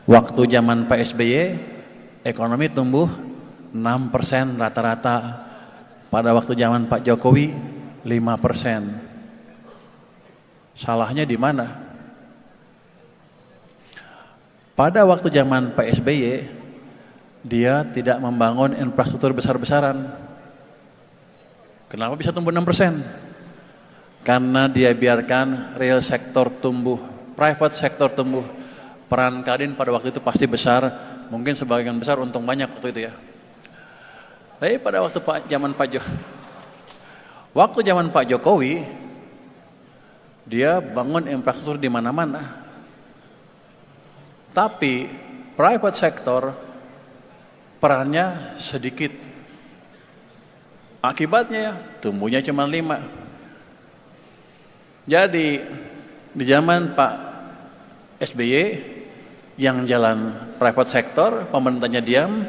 Waktu zaman Pak SBY, ekonomi tumbuh 6% rata-rata. Pada waktu zaman Pak Jokowi, 5%. Salahnya di mana? Pada waktu zaman Pak SBY, dia tidak membangun infrastruktur besar-besaran. Kenapa bisa tumbuh 6%? Karena dia biarkan real sektor tumbuh, private sektor tumbuh. Peran Kadin pada waktu itu pasti besar, mungkin sebagian besar untung banyak waktu itu ya. Tapi pada waktu zaman Pak Jokowi, dia bangun infrastruktur di mana-mana. Tapi private sektor perannya sedikit. Akibatnya tumbuhnya cuma 5. Jadi di zaman Pak SBY yang jalan private sektor, pemerintahnya diam.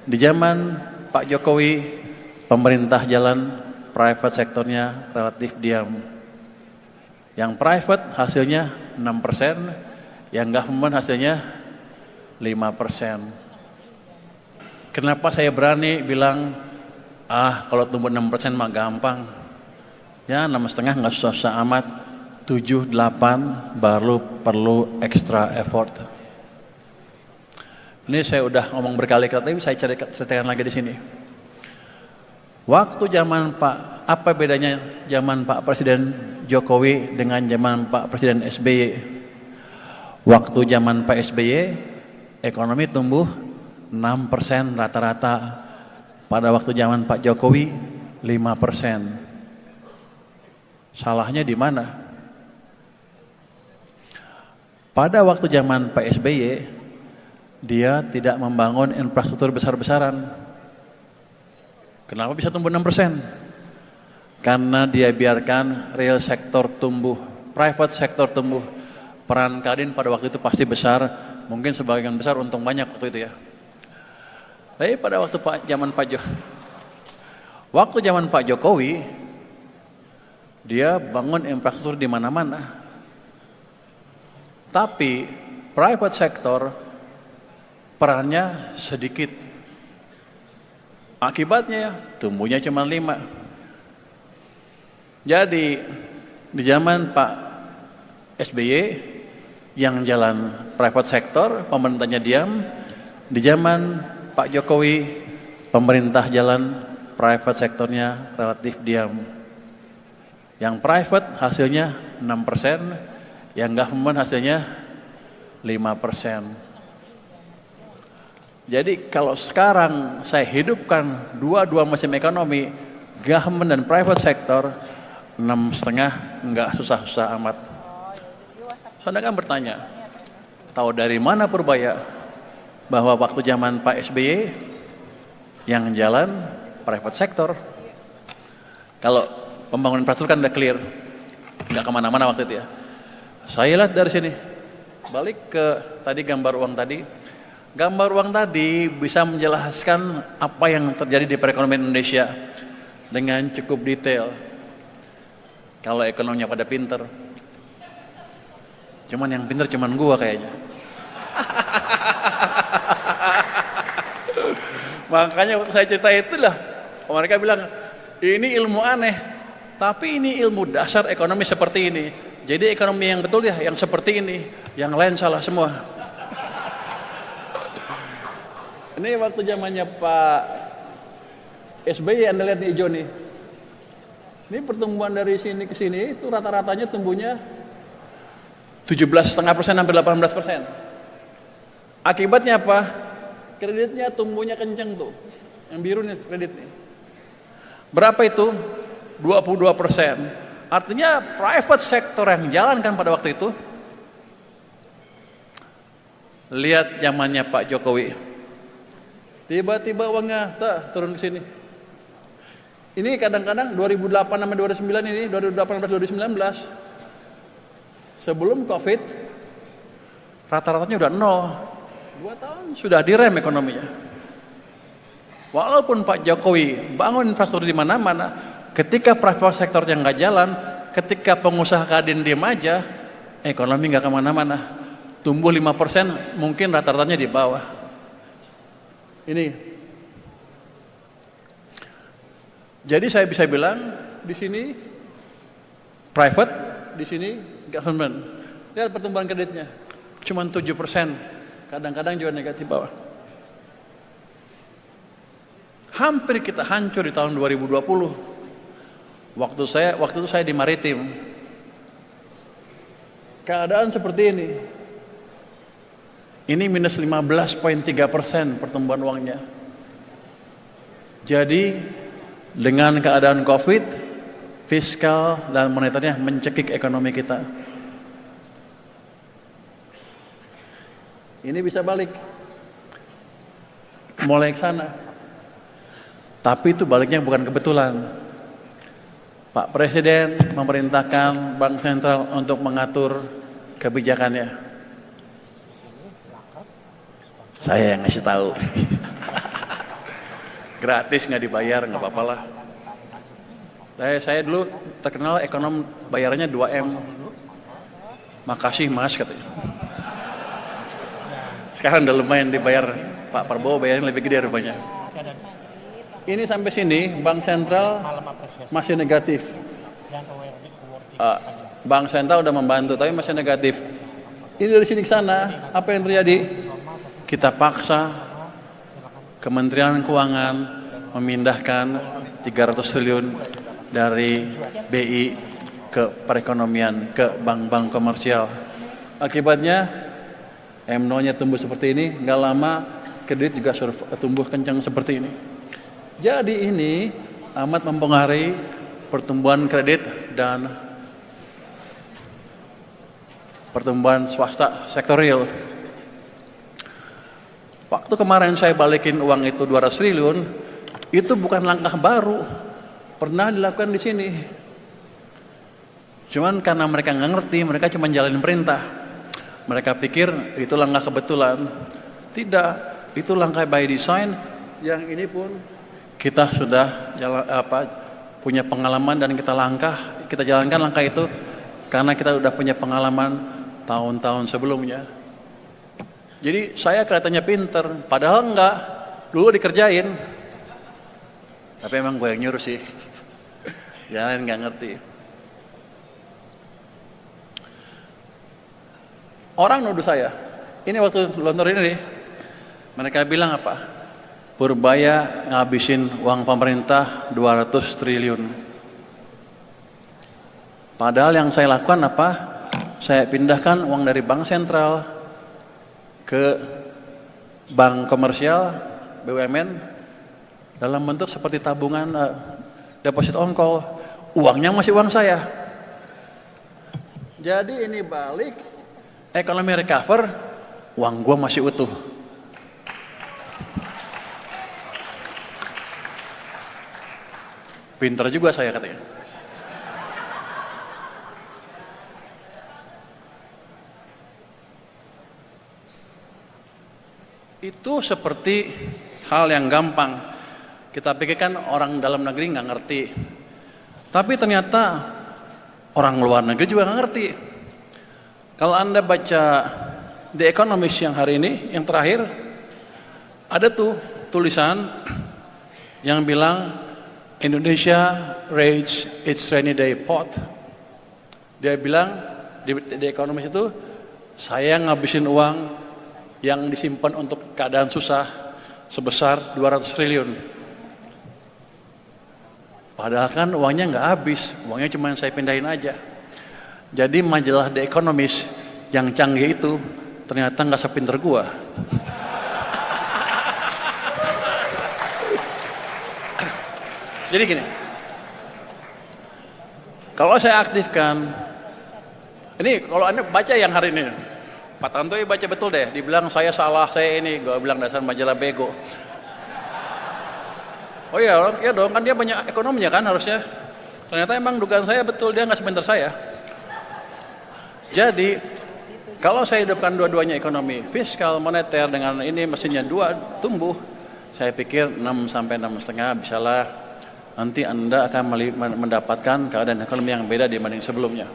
Di zaman Pak Jokowi, pemerintah jalan private sektornya relatif diam. Yang private hasilnya 6%, yang government hasilnya 5%. Kenapa saya berani bilang, kalau tumbuh 6% mah gampang. Ya 6,5 nggak susah-susah amat, 7-8 baru perlu extra effort. Ini saya udah ngomong berkali-kali, tapi saya ceritakan lagi di sini. Waktu zaman apa bedanya zaman Pak Presiden Jokowi dengan zaman Pak Presiden SBY? Waktu zaman Pak SBY, ekonomi tumbuh 6% rata-rata. Pada waktu zaman Pak Jokowi, 5%. Salahnya di mana? Pada waktu zaman Pak SBY, dia tidak membangun infrastruktur besar-besaran. Kenapa bisa tumbuh 6%? Karena dia biarkan real sektor tumbuh, private sektor tumbuh. Peran Kadin pada waktu itu pasti besar, mungkin sebagian besar untung banyak waktu itu ya. Tapi pada waktu zaman Pak Jokowi, dia bangun infrastruktur di mana-mana. Tapi private sektor perannya sedikit. Akibatnya tumbuhnya cuma 5. Jadi di zaman Pak SBY yang jalan private sektor, pemerintahnya diam. Di zaman Pak Jokowi, pemerintah jalan private sektornya relatif diam. Yang private hasilnya 6%, yang government hasilnya 5%. Jadi kalau sekarang saya hidupkan dua-dua musim ekonomi, government dan private sector, 6,5 enggak susah-susah amat. Saudara kan bertanya, tahu dari mana Purbaya bahwa waktu zaman Pak SBY yang jalan private sector, kalau pembangunan infrastruktur kan udah clear, nggak kemana-mana waktu itu ya. Saya lihat dari sini, balik ke tadi gambar uang tadi. Gambar uang tadi bisa menjelaskan apa yang terjadi di perekonomian Indonesia dengan cukup detail. Kalau ekonominya pada pinter, cuman yang pinter cuman gua kayaknya. Makanya waktu saya cerita itulah, mereka bilang ini ilmu aneh, tapi ini ilmu dasar ekonomi seperti ini. Jadi ekonomi yang betul ya, yang seperti ini, yang lain salah semua. Ini waktu zamannya Pak SBY, Anda lihat nih hijau nih. Ini pertumbuhan dari sini ke sini itu rata-ratanya tumbuhnya 17,5% hampir 18%. Akibatnya apa? Kreditnya tumbuhnya kenceng tuh. Yang biru nih kredit nih. Berapa itu? 22%. Artinya private sector yang jalankan pada waktu itu. Lihat zamannya Pak Jokowi. Tiba-tiba uangnya turun ke sini. Ini kadang-kadang 2008 sampai 2009 ini, 2018 2019. Sebelum Covid, rata-ratanya udah 0. 2 tahun sudah direm ekonominya. Walaupun Pak Jokowi bangun infrastruktur di mana-mana, ketika private sektor yang nggak jalan, ketika pengusaha Kadin diem aja, ekonomi nggak kemana-mana. tumbuh 5%, mungkin rata-ratanya di bawah. Ini. Jadi saya bisa bilang di sini private, di sini government. Lihat pertumbuhan kreditnya, cuma 7%, kadang-kadang juga negatif bawah. Hampir kita hancur di tahun 2020. Waktu itu saya di maritim. Keadaan seperti ini. Ini minus 15,3% pertumbuhan uangnya. Jadi dengan keadaan COVID, fiskal dan moneternya mencekik ekonomi kita. Ini bisa balik. Mulai ke sana. Tapi itu baliknya bukan kebetulan. Pak Presiden memerintahkan Bank Sentral untuk mengatur kebijakannya. Saya yang ngasih tahu. Gratis, nggak dibayar, nggak apa-apa lah. Saya dulu terkenal ekonom bayarannya 2M. Makasih mas katanya. Sekarang udah lumayan dibayar. Pak Prabowo bayarnya lebih gede rupanya. Ini sampai sini Bank Sentral masih negatif. Bank Sentral udah membantu tapi masih negatif. Ini dari sini ke sana, apa yang terjadi? Kita paksa Kementerian Keuangan memindahkan 300 triliun dari BI ke perekonomian, ke bank-bank komersial. Akibatnya M0-nya tumbuh seperti ini, nggak lama kredit juga tumbuh kencang seperti ini. Jadi ini amat mempengaruhi pertumbuhan kredit dan pertumbuhan swasta sektor real. Waktu kemarin saya balikin uang itu 200 triliun, itu bukan langkah baru, pernah dilakukan di sini. Cuman karena mereka nggak ngerti, mereka cuma jalanin perintah. Mereka pikir itu langkah kebetulan. Tidak, itu langkah by design. Yang ini pun kita sudah punya pengalaman dan kita jalankan langkah itu karena kita sudah punya pengalaman tahun-tahun sebelumnya. Jadi saya kelihatannya pinter, padahal enggak, dulu dikerjain. Tapi emang gue yang nyuruh sih. Yang lain nggak ngerti. Orang nuduh saya, ini waktu lontor ini nih, mereka bilang apa? Purbaya ngabisin uang pemerintah 200 triliun. Padahal yang saya lakukan apa? Saya pindahkan uang dari bank sentral ke bank komersial, BUMN, dalam bentuk seperti tabungan, deposit on call. Uangnya masih uang saya. Jadi ini balik, ekonomi recover, uang gua masih utuh. Pinter juga saya katanya. Itu seperti hal yang gampang. Kita pikirkan orang dalam negeri nggak ngerti. Tapi ternyata orang luar negeri juga nggak ngerti. Kalau Anda baca The Economist yang hari ini, yang terakhir, ada tuh tulisan yang bilang Indonesia raised its rainy day pot. Dia bilang di The Economist itu, saya ngabisin uang yang disimpan untuk keadaan susah sebesar 200 triliun. Padahal kan uangnya nggak habis, uangnya cuma saya pindahin aja. Jadi majalah The Economist yang canggih itu ternyata nggak sepinter gua. Jadi gini, kalau saya aktifkan, ini kalau Anda baca yang hari ini, Pak Tantoy baca betul deh, dibilang saya salah, saya ini, gue bilang dasar majalah bego. Oh iya, ya dong, kan dia banyak ekonominya kan harusnya. Ternyata emang dugaan saya betul, dia nggak sebentar saya. Jadi, kalau saya hidupkan dua-duanya ekonomi, fiskal, moneter dengan ini mesinnya dua tumbuh, saya pikir 6 sampai 6,5 bisalah. Nanti Anda akan mendapatkan keadaan ekonomi yang beda dibanding sebelumnya.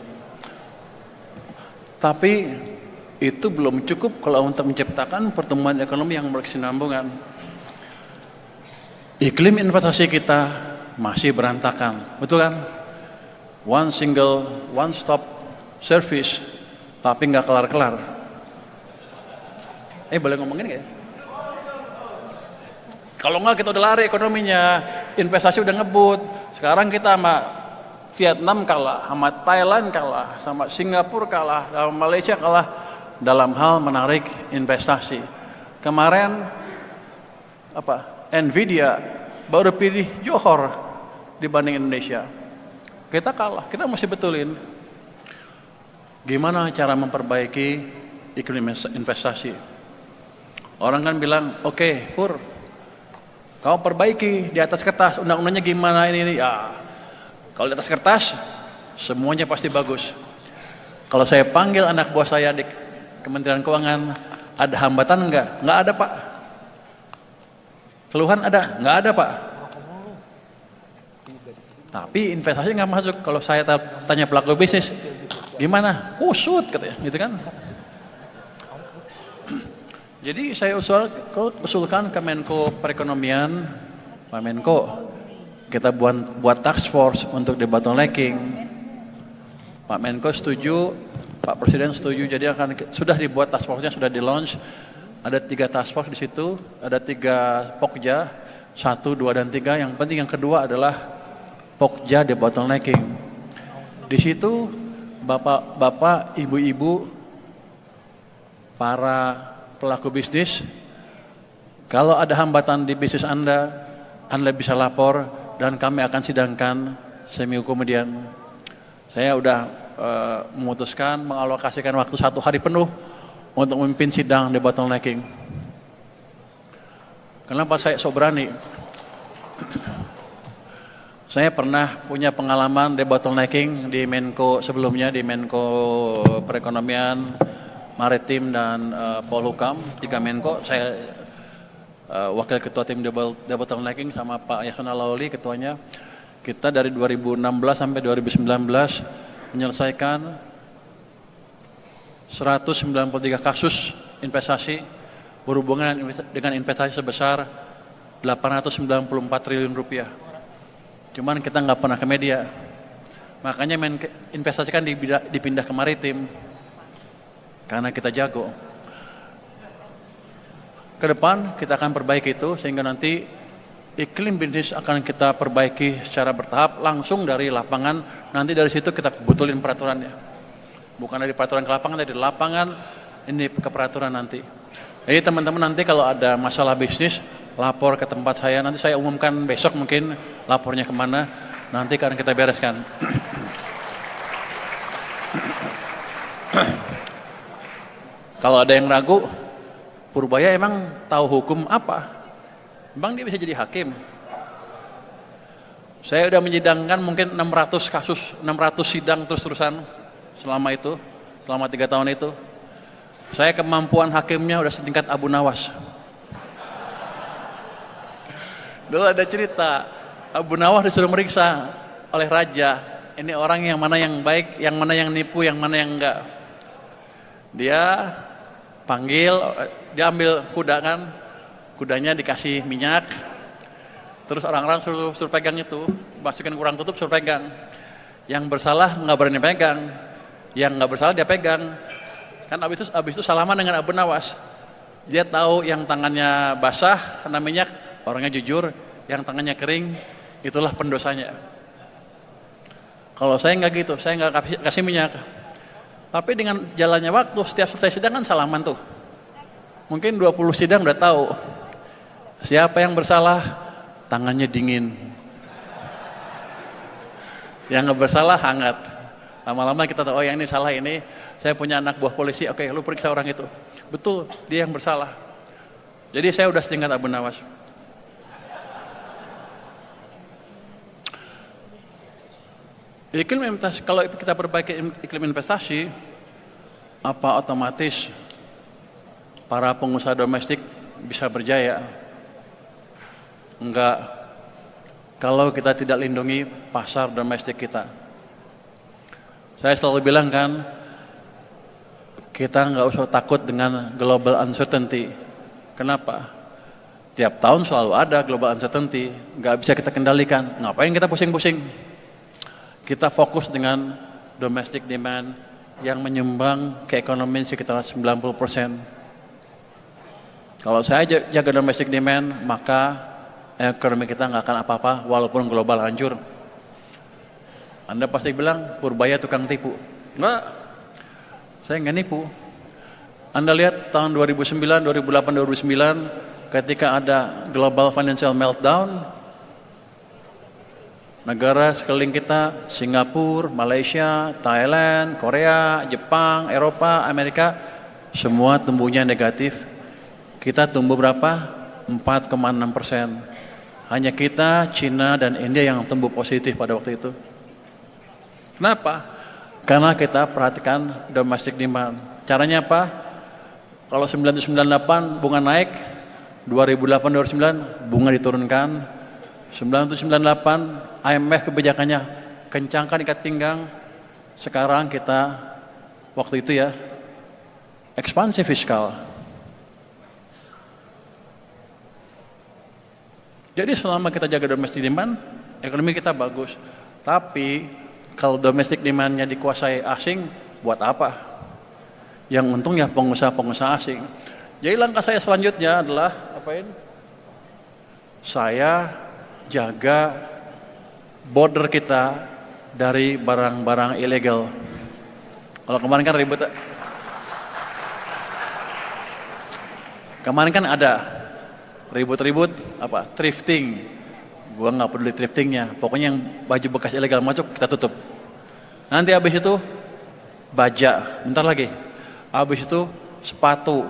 Tapi itu belum cukup kalau untuk menciptakan pertumbuhan ekonomi yang berkesinambungan. Iklim investasi kita masih berantakan, betul kan? One stop service, tapi nggak kelar-kelar. Boleh ngomongin nggak ya? Kalau nggak kita udah lari ekonominya, investasi udah ngebut. Sekarang kita sama Vietnam kalah, sama Thailand kalah, sama Singapura kalah, sama Malaysia kalah dalam hal menarik investasi. Kemarin Nvidia baru pilih Johor dibanding Indonesia. Kita kalah, kita mesti betulin. Gimana cara memperbaiki iklim investasi? Orang kan bilang, oke, Pur, kau perbaiki di atas kertas, undang-undangnya gimana ini? Ya, kalau di atas kertas, semuanya pasti bagus. Kalau saya panggil anak buah saya di Kementerian Keuangan, ada hambatan enggak? Enggak ada, Pak. Keluhan ada? Enggak ada, Pak. Tapi investasi nggak masuk. Kalau saya tanya pelaku bisnis, gimana? Kusut katanya, gitu kan? Jadi saya usulkan ke Menko Perekonomian, Pak Menko, kita buat task force untuk debottlenecking. Pak Menko setuju, Pak Presiden setuju. Jadi sudah dibuat task force-nya, sudah di launch. Ada 3 task force di situ, ada 3 pokja, 1, 2, dan 3. Yang penting yang kedua adalah pokja debottlenecking. Di situ bapak-bapak, ibu-ibu, para pelaku bisnis, kalau ada hambatan di bisnis Anda bisa lapor dan kami akan sidangkan seminggu kemudian. Saya sudah memutuskan mengalokasikan waktu 1 hari penuh untuk memimpin sidang debottlenecking. Kenapa saya sok berani? Saya pernah punya pengalaman debottlenecking di Menko sebelumnya, di Menko Perekonomian, Maritim, dan Polhukam. 3 Menko, saya wakil ketua tim debottlenecking sama Pak Yasona Lawli ketuanya. Kita dari 2016 sampai 2019 menyelesaikan 193 kasus investasi berhubungan dengan investasi sebesar 894 triliun rupiah. Cuman kita nggak pernah ke media. Makanya investasi kan dipindah ke maritim. Karena kita jago. Ke depan kita akan perbaiki itu sehingga nanti iklim bisnis akan kita perbaiki secara bertahap langsung dari lapangan. Nanti dari situ kita betulin peraturannya. Bukan dari peraturan ke lapangan, dari lapangan ini ke peraturan nanti. Jadi teman-teman nanti kalau ada masalah bisnis, lapor ke tempat saya, nanti saya umumkan besok mungkin lapornya kemana, nanti akan kita bereskan. Kalau ada yang ragu, Purbaya emang tahu hukum apa? Emang dia bisa jadi hakim? Saya udah menyidangkan mungkin 600 kasus, 600 sidang terus-terusan selama 3 tahun itu. Saya kemampuan hakimnya udah setingkat Abu Nawas. Dulu ada cerita, Abu Nawas disuruh meriksa oleh raja. Ini orang yang mana yang baik, yang mana yang nipu, yang mana yang enggak. Dia panggil, dia ambil kuda kan, kudanya dikasih minyak, terus orang-orang suruh pegang itu, masukin kurang tutup suruh pegang. Yang bersalah nggak berani pegang, yang nggak bersalah dia pegang. Kan abis itu salaman dengan Abu Nawas. Dia tahu yang tangannya basah kena minyak, orangnya jujur, yang tangannya kering, itulah pendosanya. Kalau saya nggak gitu, saya nggak kasih minyak. Tapi dengan jalannya waktu, setiap selesai sidang kan salaman tuh. Mungkin 20 sidang udah tahu. Siapa yang bersalah, tangannya dingin. Yang nggak bersalah, hangat. Lama-lama kita tahu, oh yang ini salah ini. Saya punya anak buah polisi, oke lu periksa orang itu. Betul, dia yang bersalah. Jadi saya udah setingkat Abu Nawas. Iklim investasi, kalau kita perbaiki iklim investasi, apa otomatis para pengusaha domestik bisa berjaya? Enggak. Kalau kita tidak lindungi pasar domestik kita. Saya selalu bilang kan, kita nggak usah takut dengan global uncertainty. Kenapa? Tiap tahun selalu ada global uncertainty, nggak bisa kita kendalikan. Ngapain kita pusing-pusing? Kita fokus dengan domestic demand yang menyumbang ke ekonomi sekitar 90%. Kalau saya jaga domestic demand, maka ekonomi kita nggak akan apa-apa walaupun global hancur. Anda pasti bilang, Purbaya tukang tipu. Nggak, saya nggak nipu. Anda lihat tahun 2009, 2008, 2009, ketika ada global financial meltdown, negara sekeliling kita, Singapura, Malaysia, Thailand, Korea, Jepang, Eropa, Amerika, semua tumbuhnya negatif. Kita tumbuh berapa? 4,6%. Hanya kita, Cina, dan India yang tumbuh positif pada waktu itu. Kenapa? Karena kita perhatikan domestic demand. Caranya apa? Kalau 1998 bunga naik, 2008-2009 bunga diturunkan. 1998 IMF kebijakannya kencangkan ikat pinggang. Sekarang kita waktu itu ya ekspansi fiskal. Jadi selama kita jaga domestic demand, ekonomi kita bagus. Tapi kalau domestic demand-nya dikuasai asing, buat apa? Yang untung ya pengusaha-pengusaha asing. Jadi langkah saya selanjutnya adalah apain? Saya jaga border kita dari barang-barang ilegal. Kalau kemarin kan ribut. Kemarin kan ada ribut-ribut apa? Thrifting. Gua nggak peduli thriftingnya. Pokoknya yang baju bekas ilegal masuk kita tutup. Nanti habis itu baja. Bentar lagi. Habis itu sepatu.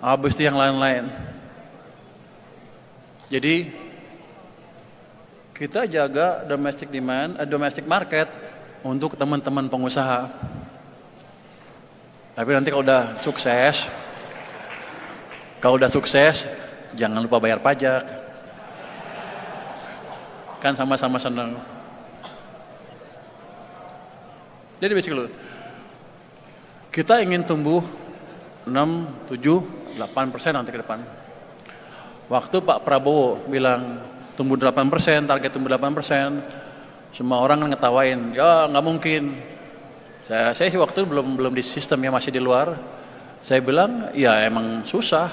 Habis itu yang lain-lain. Jadi kita jaga domestic demand, domestic market untuk teman-teman pengusaha. Tapi nanti kalau udah sukses, jangan lupa bayar pajak. Kan sama-sama senang. Jadi basically kita ingin tumbuh 6, 7, 8% nanti ke depan. Waktu Pak Prabowo bilang tumbuh 8%, target tumbuh 8%, semua orang kan ngetawain, ya nggak mungkin. Saya sih waktu itu belum di sistemnya, masih di luar. Saya bilang, ya emang susah.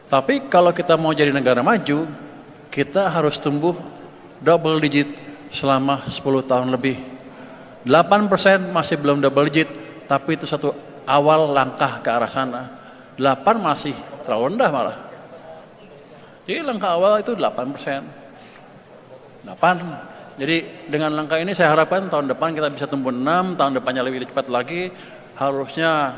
Tapi kalau kita mau jadi negara maju, kita harus tumbuh double digit selama 10 tahun lebih. 8% masih belum double digit, tapi itu satu awal langkah ke arah sana. 8 masih terlalu rendah malah. Jadi langkah awal itu 8%. 8. Jadi dengan langkah ini saya harapkan tahun depan kita bisa tumbuh 6, tahun depannya lebih cepat lagi. Harusnya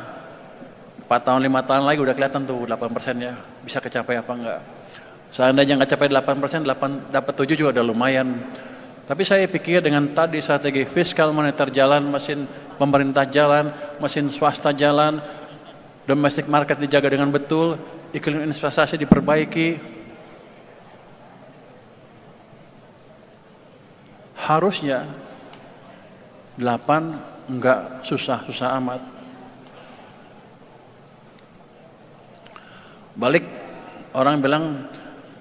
4 tahun, 5 tahun lagi udah kelihatan tuh 8%-nya bisa kecapai apa enggak. Seandainya nggak capai 8%, dapat 7 juga udah lumayan. Tapi saya pikir dengan tadi strategi fiskal moneter jalan, mesin pemerintah jalan, mesin swasta jalan, domestic market dijaga dengan betul, iklim investasi diperbaiki, harusnya 8 enggak susah-susah amat. Balik, orang bilang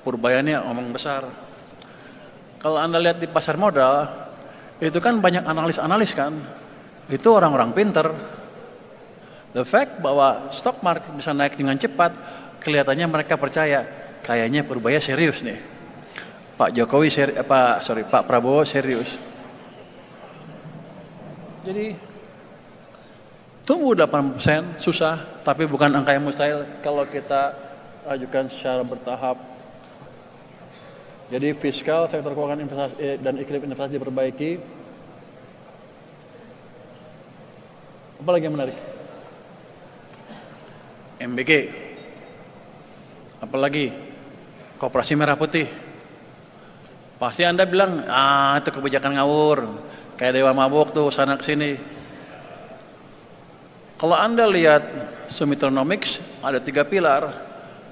Purbaya ini ngomong besar. Kalau Anda lihat di pasar modal, itu kan banyak analis-analis kan. Itu orang-orang pinter. The fact bahwa stock market bisa naik dengan cepat, kelihatannya mereka percaya, kayaknya Purbaya serius nih. Pak Prabowo serius. Jadi tumbuh 8% susah, tapi bukan angka yang mustahil kalau kita ajukan secara bertahap. Jadi fiskal, sektor keuangan investasi dan iklim investasi diperbaiki. Apa lagi yang menarik? MBG. Apalagi Koperasi Merah Putih. Pasti Anda bilang, itu kebijakan ngawur. Kayak dewa mabuk tuh sana kesini. Kalau Anda lihat Sumitronomics ada 3 pilar.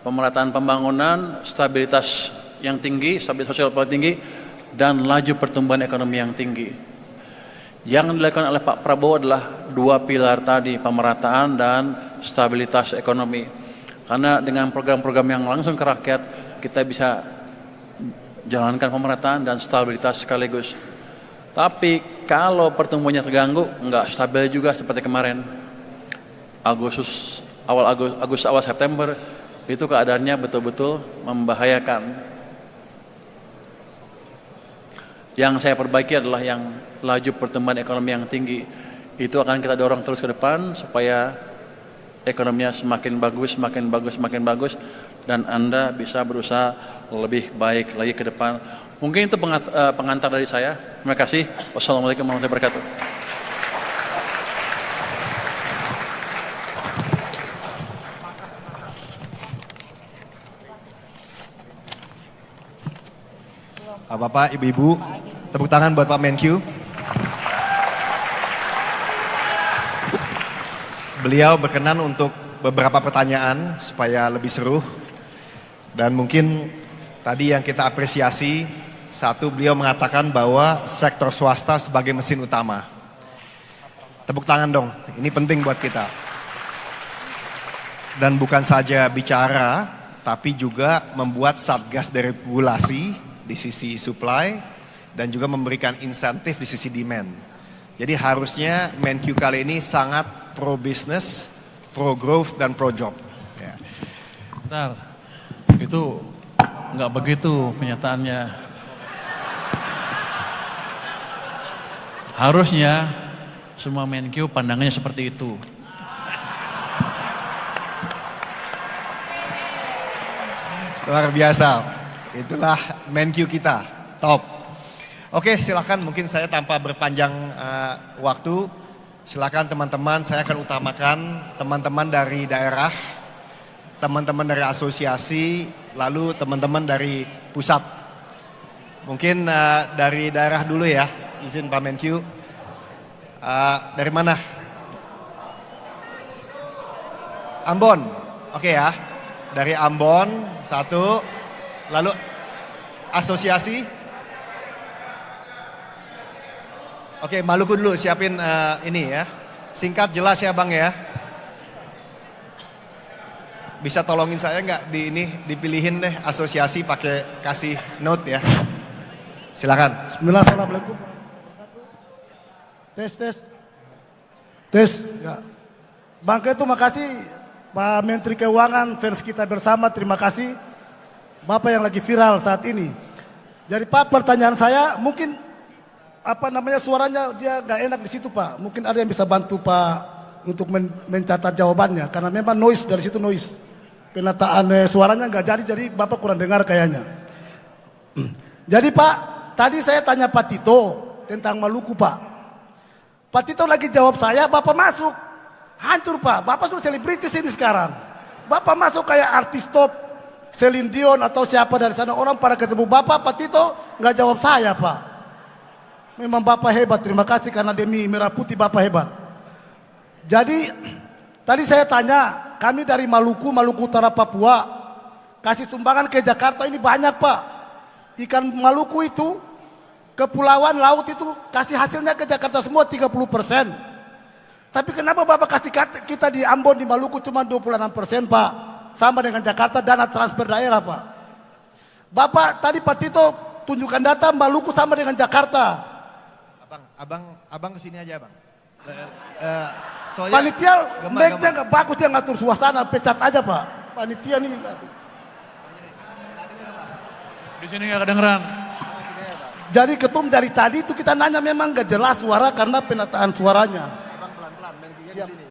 Pemerataan pembangunan, stabilitas yang tinggi, stabilitas sosial paling tinggi, dan laju pertumbuhan ekonomi yang tinggi. Yang dilakukan oleh Pak Prabowo adalah 2 pilar tadi, pemerataan dan stabilitas ekonomi. Karena dengan program-program yang langsung ke rakyat, kita bisa jalankan pemerataan dan stabilitas sekaligus. Tapi kalau pertumbuhannya terganggu, nggak stabil juga seperti kemarin. Agustus awal September, itu keadaannya betul-betul membahayakan. Yang saya perbaiki adalah yang laju pertumbuhan ekonomi yang tinggi. Itu akan kita dorong terus ke depan supaya ekonominya semakin bagus, semakin bagus, semakin bagus, dan Anda bisa berusaha lebih baik lagi ke depan. Mungkin itu pengantar dari saya. Terima kasih. Wassalamualaikum warahmatullahi wabarakatuh. Bapak, Ibu-Ibu, tepuk tangan buat Pak Menkyu. Beliau berkenan untuk beberapa pertanyaan supaya lebih seru. Dan mungkin tadi yang kita apresiasi, satu, beliau mengatakan bahwa sektor swasta sebagai mesin utama. Tepuk tangan dong, ini penting buat kita. Dan bukan saja bicara, tapi juga membuat satgas deregulasi di sisi supply dan juga memberikan insentif di sisi demand. Jadi harusnya Menkyu kali ini sangat pro business, pro growth dan pro job. Ya. Bentar, itu nggak begitu kenyataannya. Harusnya semua Menkyu pandangannya seperti itu. Luar biasa. Itulah Menkyu kita, top. Oke, silakan, mungkin saya tanpa berpanjang waktu, silakan teman-teman, saya akan utamakan teman-teman dari daerah, teman-teman dari asosiasi, lalu teman-teman dari pusat. Mungkin dari daerah dulu ya, izin Pak Menkyu. Dari mana? Ambon, oke ya. Dari Ambon, satu. Lalu asosiasi. Oke, Maluku dulu siapin ini ya. Singkat jelas ya Bang ya. Bisa tolongin saya nggak di ini dipilihin deh asosiasi pakai kasih note ya. Silakan. Bismillah, assalamualaikum. Tes. Ya. Bang Ketu, makasih. Pak Menteri Keuangan, fans kita bersama, terima kasih. Bapak yang lagi viral saat ini. Jadi Pak, pertanyaan saya mungkin suaranya dia nggak enak di situ Pak. Mungkin ada yang bisa bantu Pak untuk mencatat jawabannya karena memang noise dari situ noise. Penataan suaranya nggak jadi Bapak kurang dengar kayaknya. Jadi Pak, tadi saya tanya Pak Tito tentang Maluku Pak. Pak Tito lagi jawab saya, Bapak masuk. Hancur Pak, Bapak sudah selebritis ini sekarang. Bapak masuk kayak artis top, Celine Dion atau siapa dari sana, orang pada ketemu Bapak, Pak Tito nggak jawab saya Pak. Memang Bapak hebat, terima kasih karena demi merah putih Bapak hebat. Jadi tadi saya tanya, kami dari Maluku Utara Papua, kasih sumbangan ke Jakarta ini banyak Pak. Ikan Maluku itu, kepulauan laut itu kasih hasilnya ke Jakarta semua 30%. Tapi kenapa Bapak kasih kita di Ambon, di Maluku cuma 26% Pak? Sama dengan Jakarta dana transfer daerah Pak. Bapak tadi Pak Tito tunjukkan data Maluku sama dengan Jakarta. Abang kesini aja Bang. Panitia mic-nya nggak bagus, dia ngatur suasana, pecat aja Pak. Panitia nih. Di sini nggak kedengeran. Jadi ketum dari tadi itu kita nanya memang nggak jelas suara karena penataan suaranya. Abang pelan-pelan, main di sini.